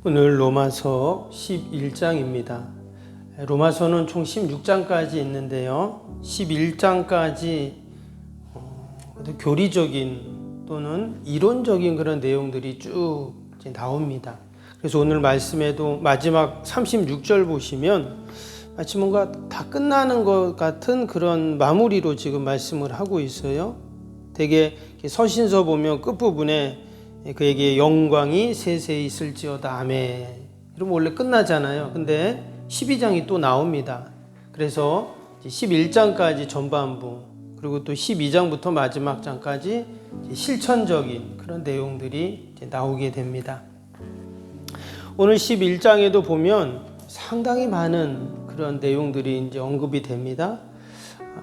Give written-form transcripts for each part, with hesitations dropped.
오늘 로마서 11장입니다. 로마서는 총 16장까지 있는데요. 11장까지 교리적인 또는 이론적인 그런 내용들이 쭉 나옵니다. 그래서 오늘 말씀에도 마지막 36절 보시면 마치 뭔가 다 끝나는 것 같은 그런 마무리로 지금 말씀을 하고 있어요. 되게 서신서 보면 끝부분에 그에게 영광이 세세히 있을지어다 아멘 이러면 원래 끝나잖아요. 근데 12장이 또 나옵니다. 그래서 11장까지 전반부 그리고 또 12장부터 마지막 장까지 실천적인 그런 내용들이 나오게 됩니다. 오늘 11장에도 보면 상당히 많은 그런 내용들이 이제 언급이 됩니다.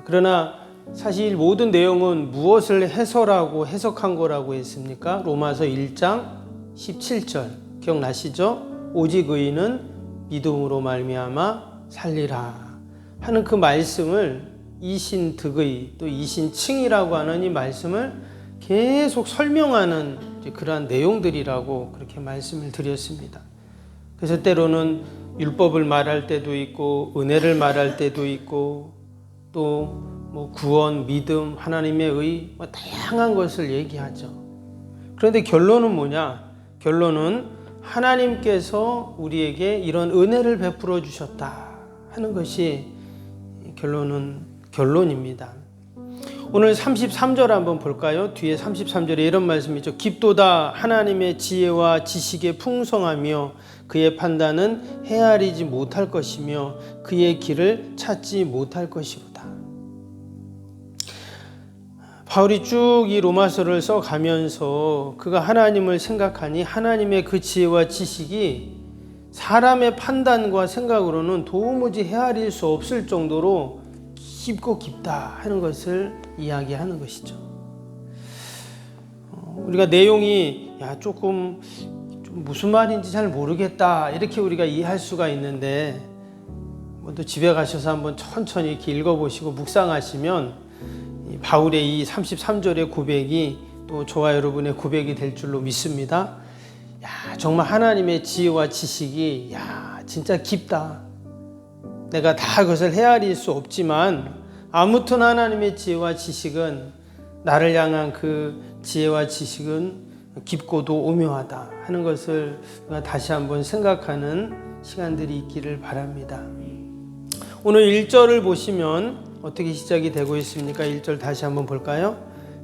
그러나 사실 모든 내용은 무엇을 해설하고 해석한 거라고 했습니까? 로마서 1장 17절 기억나시죠? 오직 의인은 믿음으로 말미암아 살리라 하는 그 말씀을 이신득의 또 이신칭이라고 하는 이 말씀을 계속 설명하는 그러한 내용들이라고 그렇게 말씀을 드렸습니다. 그래서 때로는 율법을 말할 때도 있고 은혜를 말할 때도 있고 또 구원, 믿음, 하나님의 의 다양한 것을 얘기하죠. 그런데 결론은 뭐냐? 결론은 하나님께서 우리에게 이런 은혜를 베풀어 주셨다 하는 것이 결론입니다. 오늘 33절 한번 볼까요? 뒤에 33절에 이런 말씀이 있죠. 깊도다 하나님의 지혜와 지식의 풍성하며 그의 판단은 헤아리지 못할 것이며 그의 길을 찾지 못할 것이로다. 바울이 쭉 이 로마서를 써가면서 그가 하나님을 생각하니 하나님의 그 지혜와 지식이 사람의 판단과 생각으로는 도무지 헤아릴 수 없을 정도로 깊고 깊다 하는 것을 이야기하는 것이죠. 우리가 내용이 조금 무슨 말인지 잘 모르겠다 이렇게 우리가 이해할 수가 있는데 또 집에 가셔서 한번 천천히 이렇게 읽어보시고 묵상하시면 바울의 이 33절의 고백이 또 저와 여러분의 고백이 될 줄로 믿습니다. 정말 하나님의 지혜와 지식이 진짜 깊다. 내가 다 그것을 헤아릴 수 없지만 아무튼 하나님의 지혜와 지식은 나를 향한 그 지혜와 지식은 깊고도 오묘하다 하는 것을 다시 한번 생각하는 시간들이 있기를 바랍니다. 오늘 1절을 보시면 어떻게 시작이 되고 있습니까? 1절 다시 한번 볼까요?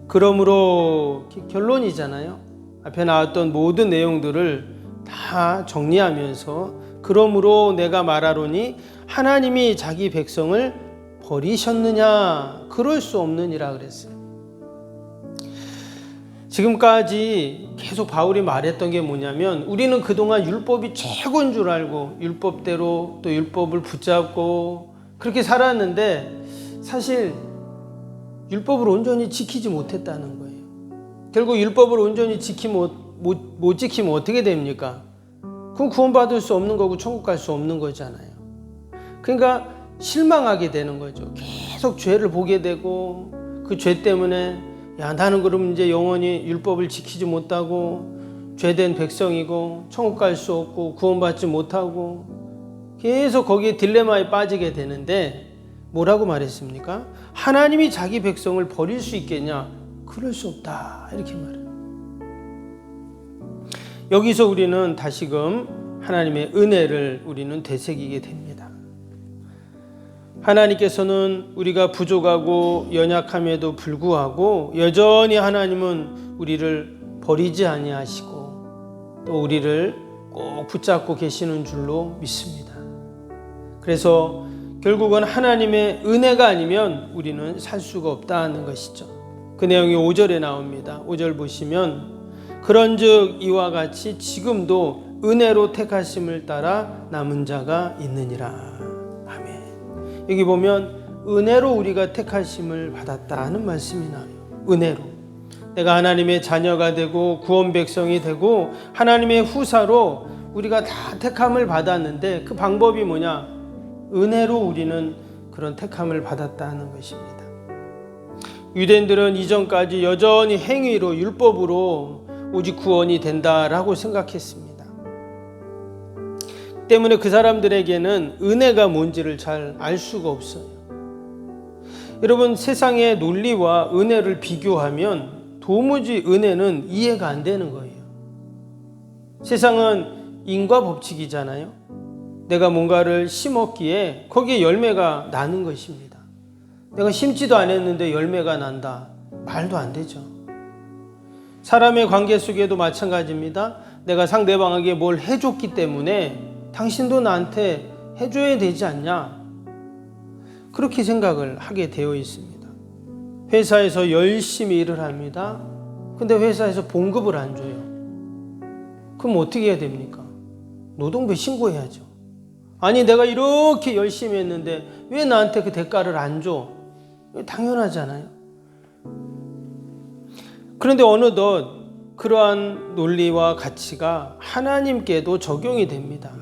그러므로 결론이잖아요. 앞에 나왔던 모든 내용들을 다 정리하면서 그러므로 내가 말하노니 하나님이 자기 백성을 버리셨느냐? 그럴 수 없느니라 그랬어요. 지금까지 계속 바울이 말했던 게 뭐냐면 우리는 그동안 율법이 최고인 줄 알고 율법대로 또 율법을 붙잡고 그렇게 살았는데 사실 율법을 온전히 지키지 못했다는 거예요. 결국 율법을 온전히 못 지키면 어떻게 됩니까? 그럼 구원받을 수 없는 거고 천국 갈 수 없는 거잖아요. 그러니까 실망하게 되는 거죠. 계속 죄를 보게 되고 그 죄 때문에 나는 그럼 이제 영원히 율법을 지키지 못하고 죄된 백성이고 천국 갈 수 없고 구원받지 못하고 계속 거기에 딜레마에 빠지게 되는데 뭐라고 말했습니까? 하나님이 자기 백성을 버릴 수 있겠냐? 그럴 수 없다 이렇게 말해요. 여기서 우리는 다시금 하나님의 은혜를 우리는 되새기게 됩니다. 하나님께서는 우리가 부족하고 연약함에도 불구하고 여전히 하나님은 우리를 버리지 아니하시고 또 우리를 꼭 붙잡고 계시는 줄로 믿습니다. 그래서 결국은 하나님의 은혜가 아니면 우리는 살 수가 없다는 것이죠. 그 내용이 5절에 나옵니다. 5절 보시면 그런즉 이와 같이 지금도 은혜로 택하심을 따라 남은 자가 있느니라. 아멘. 여기 보면 은혜로 우리가 택하심을 받았다는 말씀이 나와요. 은혜로. 내가 하나님의 자녀가 되고 구원 백성이 되고 하나님의 후사로 우리가 다 택함을 받았는데 그 방법이 뭐냐? 은혜로 우리는 그런 택함을 받았다는 것입니다. 유대인들은 이전까지 여전히 행위로 율법으로 오직 구원이 된다라고 생각했습니다. 때문에 그 사람들에게는 은혜가 뭔지를 잘 알 수가 없어요. 여러분, 세상의 논리와 은혜를 비교하면 도무지 은혜는 이해가 안 되는 거예요. 세상은 인과 법칙이잖아요. 내가 뭔가를 심었기에 거기에 열매가 나는 것입니다. 내가 심지도 않았는데 열매가 난다. 말도 안 되죠. 사람의 관계 속에도 마찬가지입니다. 내가 상대방에게 뭘 해줬기 때문에 당신도 나한테 해줘야 되지 않냐? 그렇게 생각을 하게 되어 있습니다. 회사에서 열심히 일을 합니다. 근데 회사에서 봉급을 안 줘요. 그럼 어떻게 해야 됩니까? 노동부에 신고해야죠. 아니, 내가 이렇게 열심히 했는데 왜 나한테 그 대가를 안 줘? 당연하잖아요. 그런데 어느덧 그러한 논리와 가치가 하나님께도 적용이 됩니다.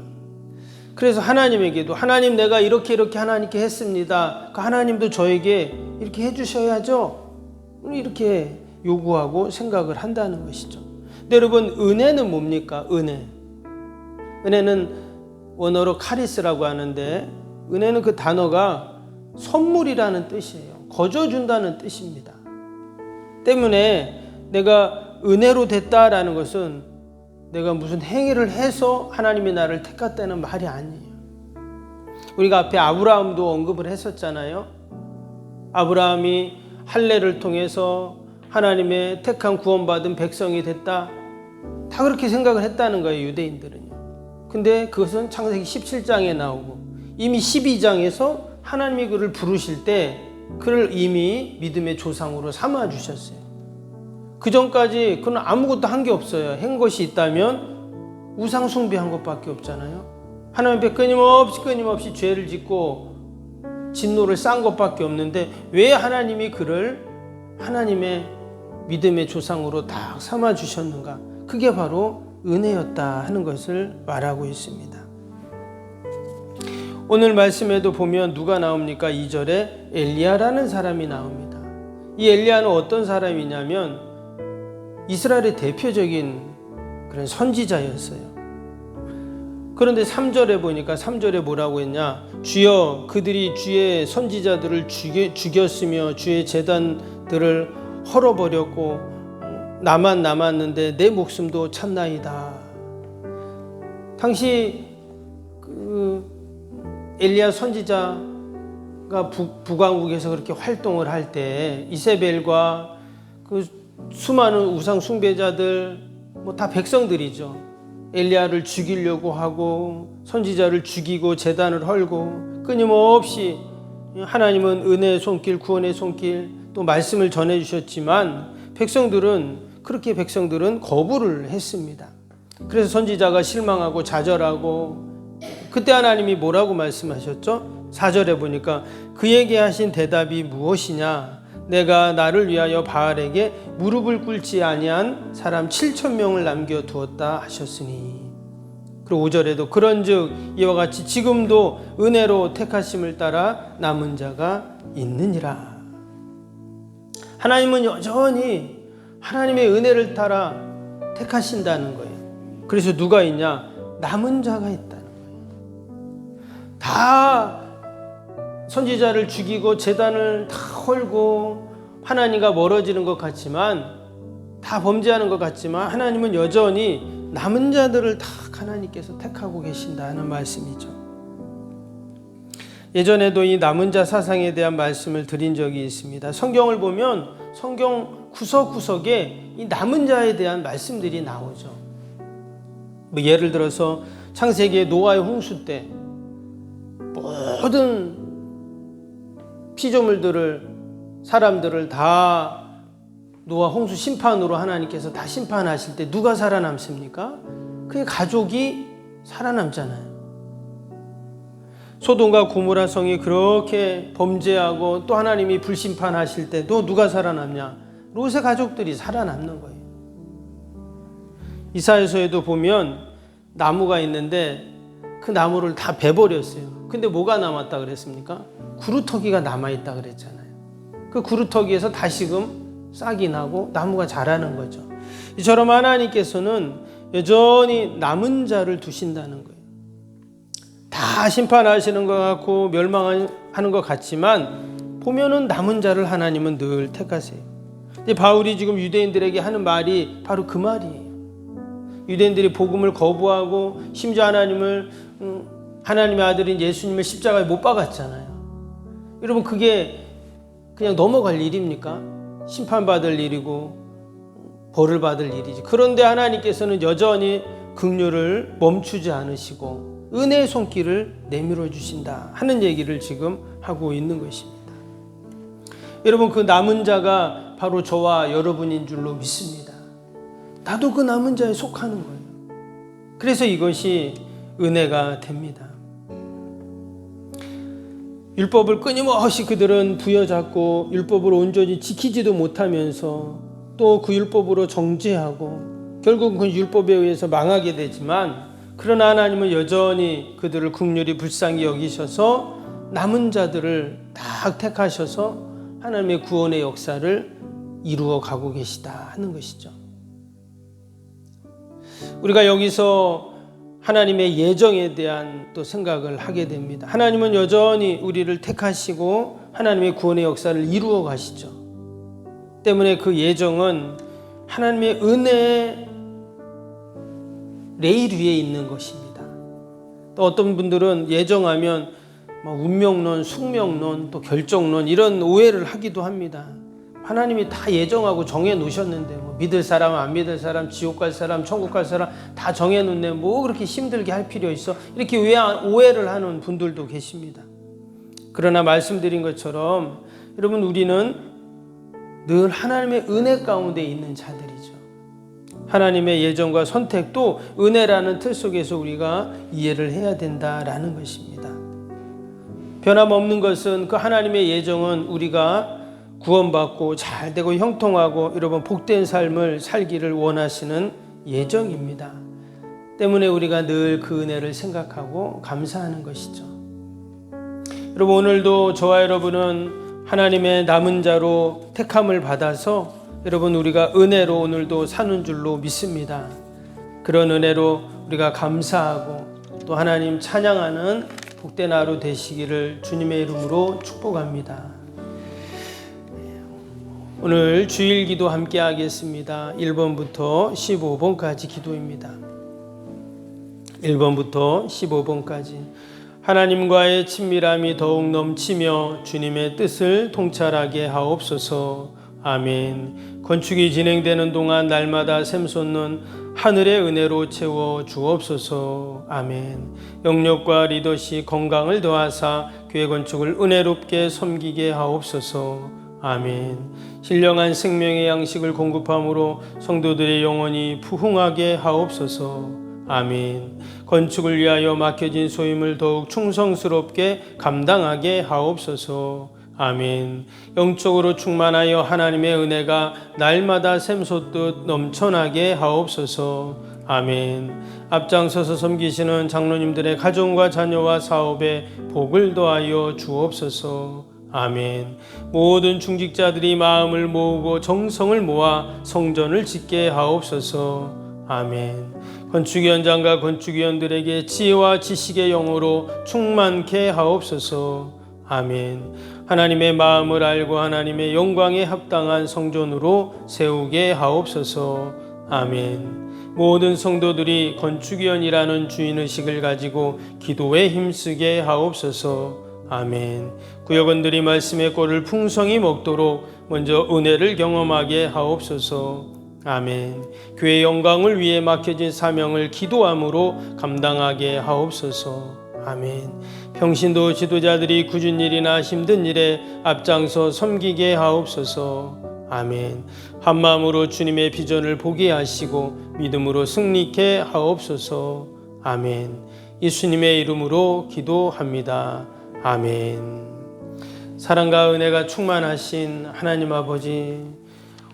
그래서 하나님에게도 하나님, 내가 이렇게 하나님께 했습니다. 하나님도 저에게 이렇게 해주셔야죠. 이렇게 요구하고 생각을 한다는 것이죠. 근데 여러분, 은혜는 뭡니까? 은혜는 원어로 카리스라고 하는데, 은혜는 그 단어가 선물이라는 뜻이에요. 거저준다는 뜻입니다. 때문에 내가 은혜로 됐다라는 것은 내가 무슨 행위를 해서 하나님이 나를 택했다는 말이 아니에요. 우리가 앞에 아브라함도 언급을 했었잖아요. 아브라함이 할례를 통해서 하나님의 택한 구원받은 백성이 됐다. 다 그렇게 생각을 했다는 거예요, 유대인들은요. 근데 그것은 창세기 17장에 나오고 이미 12장에서 하나님이 그를 부르실 때 그를 이미 믿음의 조상으로 삼아 주셨어요. 그 전까지 그는 아무것도 한 게 없어요. 한 것이 있다면 우상 숭배한 것밖에 없잖아요. 하나님 앞에 끊임없이 죄를 짓고 진노를 싼 것밖에 없는데 왜 하나님이 그를 하나님의 믿음의 조상으로 딱 삼아 주셨는가? 그게 바로 은혜였다 하는 것을 말하고 있습니다. 오늘 말씀에도 보면 누가 나옵니까? 2절에 엘리야라는 사람이 나옵니다. 이 엘리야는 어떤 사람이냐면 이스라엘의 대표적인 그런 선지자였어요. 그런데 3절에 보니까 3절에 뭐라고 했냐? 주여, 그들이 주의 선지자들을 죽였으며 주의 제단들을 헐어버렸고 나만 남았는데 내 목숨도 참나이다. 당시 그 엘리야 선지자가 북왕국에서 그렇게 활동을 할 때 이세벨과 그 수많은 우상 숭배자들 다 백성들이죠. 엘리야를 죽이려고 하고 선지자를 죽이고 제단을 헐고 끊임없이 하나님은 은혜의 손길, 구원의 손길 또 말씀을 전해주셨지만 백성들은 거부를 했습니다. 그래서 선지자가 실망하고 좌절하고 그때 하나님이 뭐라고 말씀하셨죠? 4절에 보니까 그에게 하신 대답이 무엇이냐? 내가 나를 위하여 바알에게 무릎을 꿇지 아니한 사람 7,000명을 남겨두었다 하셨으니. 그리고 5절에도 그런즉 이와 같이 지금도 은혜로 택하심을 따라 남은 자가 있느니라. 하나님은 여전히 하나님의 은혜를 따라 택하신다는 거예요. 그래서 누가 있냐? 남은 자가 있다는 거예요. 다 선지자를 죽이고 제단을 다 헐고 하나님과 멀어지는 것 같지만, 다 범죄하는 것 같지만 하나님은 여전히 남은 자들을 다 하나님께서 택하고 계신다는 말씀이죠. 예전에도 이 남은 자 사상에 대한 말씀을 드린 적이 있습니다. 성경을 보면 성경 구석구석에 이 남은 자에 대한 말씀들이 나오죠. 예를 들어서 창세기의 노아의 홍수 때 모든 피조물들을 사람들을 다 노아 홍수 심판으로 하나님께서 다 심판하실 때 누가 살아남습니까? 그의 가족이 살아남잖아요. 소돔과 고모라 성이 그렇게 범죄하고 또 하나님이 불심판하실 때도 누가 살아남냐? 롯의 가족들이 살아남는 거예요. 이사야서에도 보면 나무가 있는데 그 나무를 다 베버렸어요. 근데 뭐가 남았다 그랬습니까? 구루터기가 남아있다 그랬잖아요. 그 구루터기에서 다시금 싹이 나고 나무가 자라는 거죠. 이처럼 하나님께서는 여전히 남은 자를 두신다는 거예요. 다 심판하시는 것 같고 멸망하는 것 같지만 보면은 남은 자를 하나님은 늘 택하세요. 근데 바울이 지금 유대인들에게 하는 말이 바로 그 말이에요. 유대인들이 복음을 거부하고 심지어 하나님의 아들인 예수님을 십자가에 못 박았잖아요. 여러분, 그게 그냥 넘어갈 일입니까? 심판받을 일이고 벌을 받을 일이지. 그런데 하나님께서는 여전히 긍휼을 멈추지 않으시고 은혜의 손길을 내밀어 주신다 하는 얘기를 지금 하고 있는 것입니다. 여러분, 그 남은 자가 바로 저와 여러분인 줄로 믿습니다. 나도 그 남은 자에 속하는 거예요. 그래서 이것이 은혜가 됩니다. 율법을 끊임없이 그들은 부여잡고 율법을 온전히 지키지도 못하면서 또 그 율법으로 정죄하고 결국 그 율법에 의해서 망하게 되지만, 그러나 하나님은 여전히 그들을 긍휼히 불쌍히 여기셔서 남은 자들을 다 택하셔서 하나님의 구원의 역사를 이루어 가고 계시다 하는 것이죠. 우리가 여기서 하나님의 예정에 대한 또 생각을 하게 됩니다. 하나님은 여전히 우리를 택하시고 하나님의 구원의 역사를 이루어 가시죠. 때문에 그 예정은 하나님의 은혜의 레일 위에 있는 것입니다. 또 어떤 분들은 예정하면 운명론, 숙명론, 또 결정론 이런 오해를 하기도 합니다. 하나님이 다 예정하고 정해 놓으셨는데 믿을 사람, 안 믿을 사람, 지옥 갈 사람, 천국 갈 사람 다 정해 놓네, 그렇게 힘들게 할 필요 있어? 이렇게 오해를 하는 분들도 계십니다. 그러나 말씀드린 것처럼 여러분, 우리는 늘 하나님의 은혜 가운데 있는 자들이죠. 하나님의 예정과 선택도 은혜라는 틀 속에서 우리가 이해를 해야 된다라는 것입니다. 변함없는 것은 그 하나님의 예정은 우리가 구원받고 잘되고 형통하고 여러분 복된 삶을 살기를 원하시는 예정입니다. 때문에 우리가 늘 그 은혜를 생각하고 감사하는 것이죠. 여러분, 오늘도 저와 여러분은 하나님의 남은 자로 택함을 받아서 여러분 우리가 은혜로 오늘도 사는 줄로 믿습니다. 그런 은혜로 우리가 감사하고 또 하나님 찬양하는 복된 하루 되시기를 주님의 이름으로 축복합니다. 오늘 주일 기도 함께 하겠습니다. 1번부터 15번까지 기도입니다. 1번부터 15번까지. 하나님과의 친밀함이 더욱 넘치며 주님의 뜻을 통찰하게 하옵소서. 아멘. 건축이 진행되는 동안 날마다 샘솟는 하늘의 은혜로 채워 주옵소서. 아멘. 영역과 리더십 건강을 더하사 교회 건축을 은혜롭게 섬기게 하옵소서. 아멘. 신령한 생명의 양식을 공급함으로 성도들의 영혼이 부흥하게 하옵소서. 아멘. 건축을 위하여 맡겨진 소임을 더욱 충성스럽게 감당하게 하옵소서. 아멘. 영적으로 충만하여 하나님의 은혜가 날마다 샘솟듯 넘쳐나게 하옵소서. 아멘. 앞장서서 섬기시는 장로님들의 가정과 자녀와 사업에 복을 더하여 주옵소서. 아멘. 모든 중직자들이 마음을 모으고 정성을 모아 성전을 짓게 하옵소서. 아멘. 건축위원장과 건축위원들에게 지혜와 지식의 영으로 충만케 하옵소서. 아멘. 하나님의 마음을 알고 하나님의 영광에 합당한 성전으로 세우게 하옵소서. 아멘. 모든 성도들이 건축위원이라는 주인의식을 가지고 기도에 힘쓰게 하옵소서. 아멘. 구역원들이 말씀의 꼴을 풍성히 먹도록 먼저 은혜를 경험하게 하옵소서. 아멘. 교회 영광을 위해 맡겨진 사명을 기도함으로 감당하게 하옵소서. 아멘. 평신도 지도자들이 굳은 일이나 힘든 일에 앞장서 섬기게 하옵소서. 아멘. 한마음으로 주님의 비전을 보게 하시고 믿음으로 승리케 하옵소서. 아멘. 예수님의 이름으로 기도합니다. 아멘. 사랑과 은혜가 충만하신 하나님 아버지,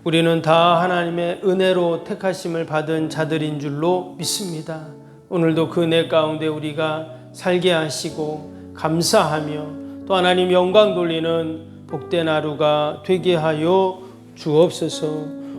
우리는 다 하나님의 은혜로 택하심을 받은 자들인 줄로 믿습니다. 오늘도 그 은혜 가운데 우리가 살게 하시고 감사하며 또 하나님 영광 돌리는 복된 하루가 되게 하여 주옵소서.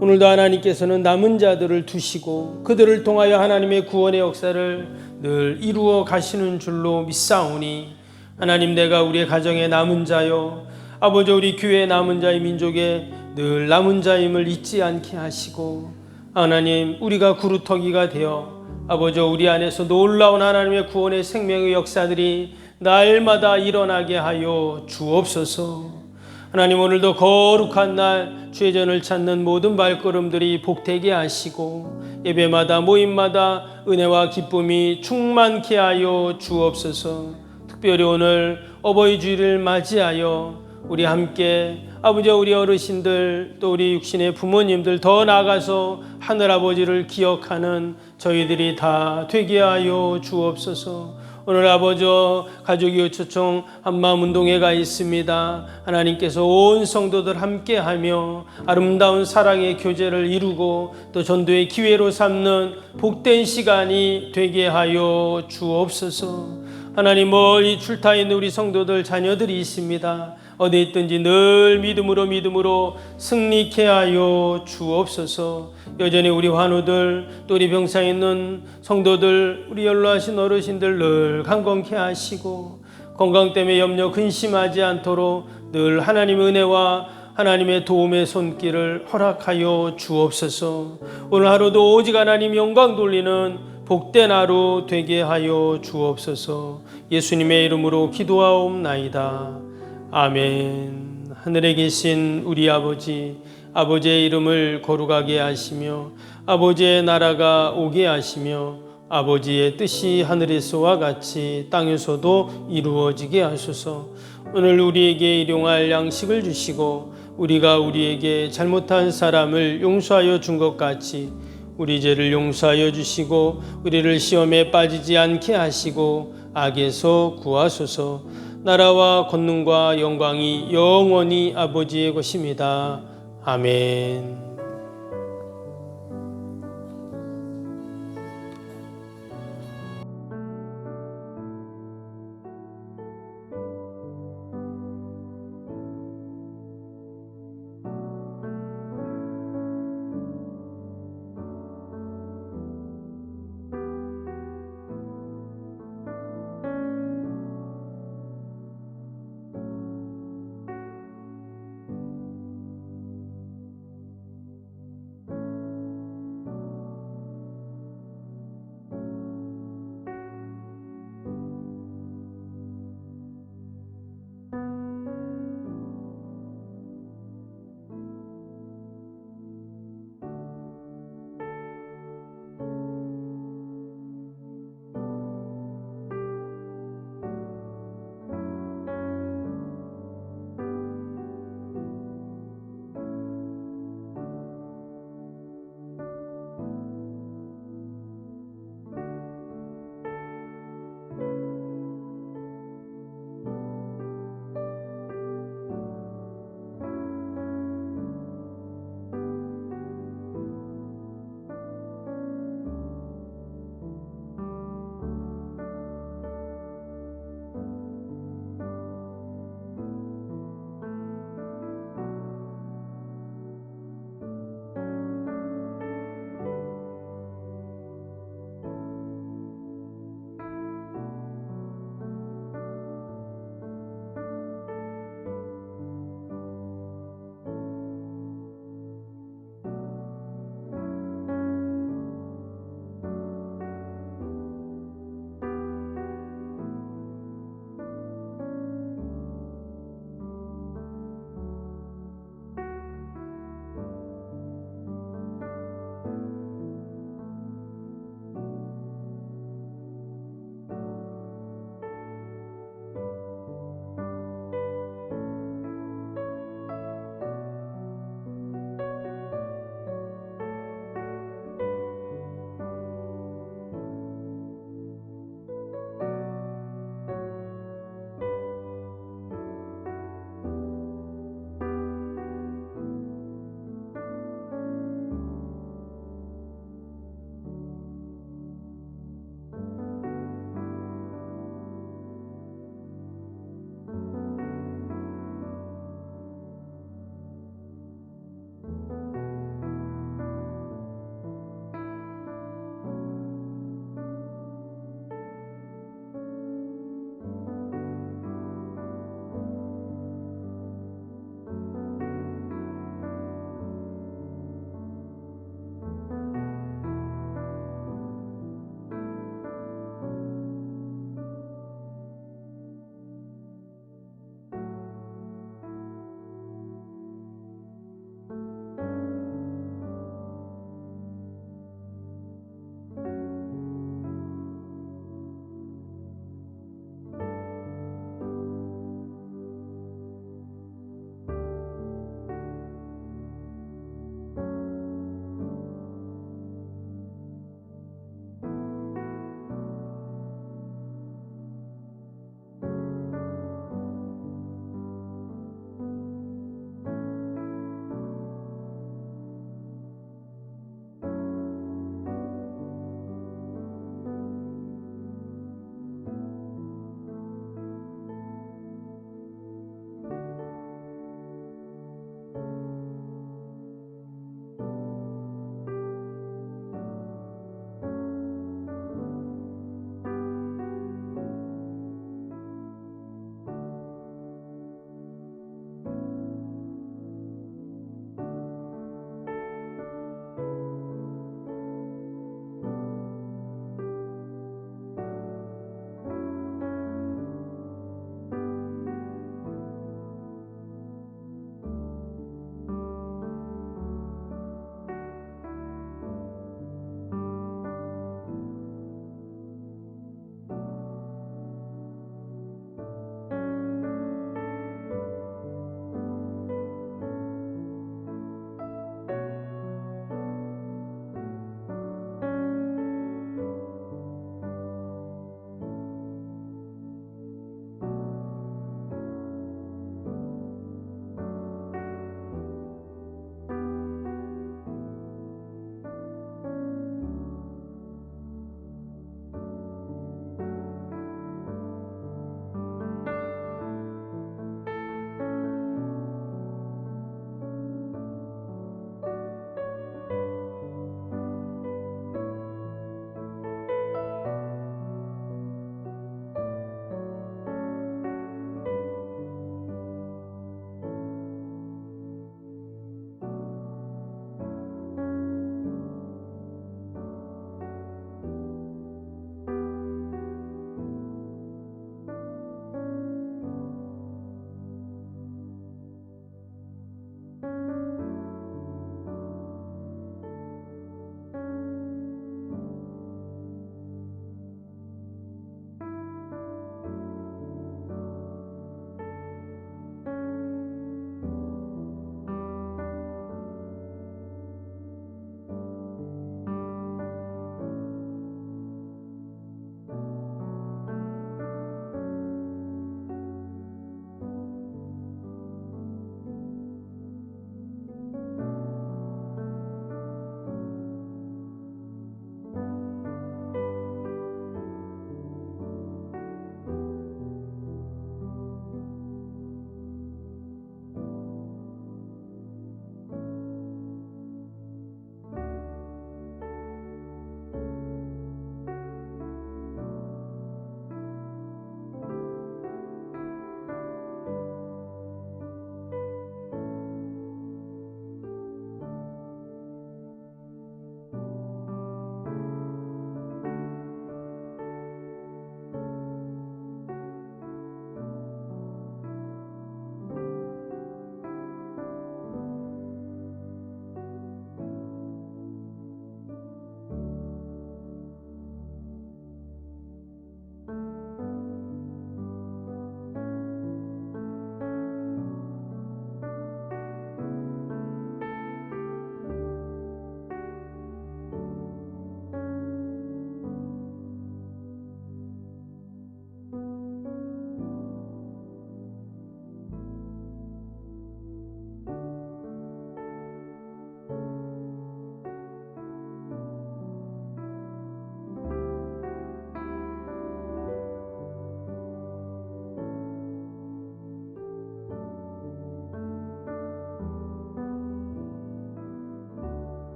오늘도 하나님께서는 남은 자들을 두시고 그들을 통하여 하나님의 구원의 역사를 늘 이루어 가시는 줄로 믿사오니 하나님, 내가 우리의 가정의 남은 자요 아버지, 우리 교회의 남은 자의 민족의 늘 남은 자임을 잊지 않게 하시고, 하나님, 우리가 구루터기가 되어 아버지 우리 안에서 놀라운 하나님의 구원의 생명의 역사들이 날마다 일어나게 하여 주옵소서. 하나님, 오늘도 거룩한 날 주의 전을 찾는 모든 발걸음들이 복되게 하시고 예배마다 모임마다 은혜와 기쁨이 충만케 하여 주옵소서. 특별히 오늘 어버이 주일을 맞이하여 우리 함께 아버지, 우리 어르신들 또 우리 육신의 부모님들, 더 나아가서 하늘아버지를 기억하는 저희들이 다 되게 하여 주옵소서. 오늘 아버지 가족이요 초청 한마음 운동회가 있습니다. 하나님께서 온 성도들 함께하며 아름다운 사랑의 교제를 이루고 또 전도의 기회로 삼는 복된 시간이 되게 하여 주옵소서. 하나님, 멀리 출타 있는 우리 성도들 자녀들이 있습니다. 어디 있든지 늘 믿음으로 승리케 하여 주옵소서. 여전히 우리 환우들 또 우리 병상에 있는 성도들, 우리 연로하신 어르신들 늘 강건케 하시고 건강 때문에 염려 근심하지 않도록 늘 하나님의 은혜와 하나님의 도움의 손길을 허락하여 주옵소서. 오늘 하루도 오직 하나님 영광 돌리는 복된 하루 되게 하여 주옵소서. 예수님의 이름으로 기도하옵나이다. 아멘. 하늘에 계신 우리 아버지, 아버지의 이름을 거룩하게 하시며 아버지의 나라가 오게 하시며 아버지의 뜻이 하늘에서와 같이 땅에서도 이루어지게 하소서. 오늘 우리에게 일용할 양식을 주시고 우리가 우리에게 잘못한 사람을 용서하여 준 것 같이 우리 죄를 용서하여 주시고 우리를 시험에 빠지지 않게 하시고 악에서 구하소서. 나라와 권능과 영광이 영원히 아버지의 것입니다. 아멘.